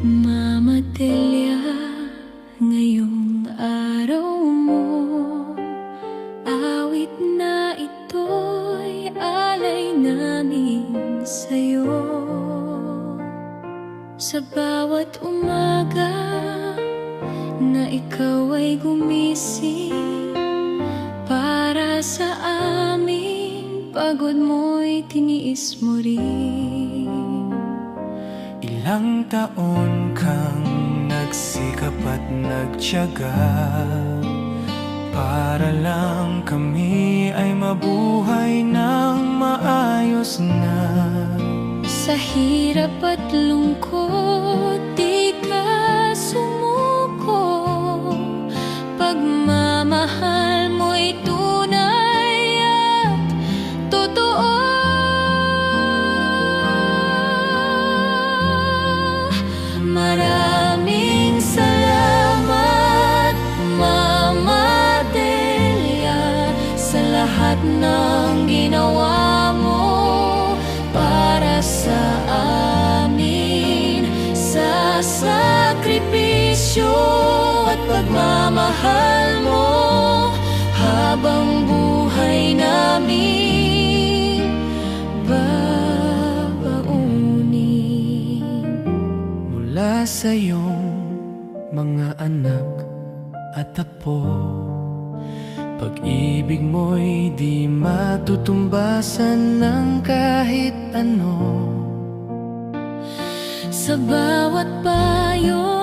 Mama Delia, ngayong araw mo, awit na ito'y alay namin sa'yo. Sa bawat umaga na ikaw ay gumising, para sa amin, pagod mo'y tiniis mo rin. Ilang taon kang nagsikap at nagtiyaga para lang kami ay mabuhay ng maayos na. Sa hirap at lungkot, di ka sumuko. Pagmamahal mo'y tunay at totoo. Maraming salamat, Mama Delia, sa lahat ng ginawa mo para sa amin. Sa sakripisyo at pagmamahal mo, habang buhay namin babaunin. Mula sa iyong mga anak at apo, pag-ibig mo'y di matutumbasan ng kahit ano. Sa bawat payo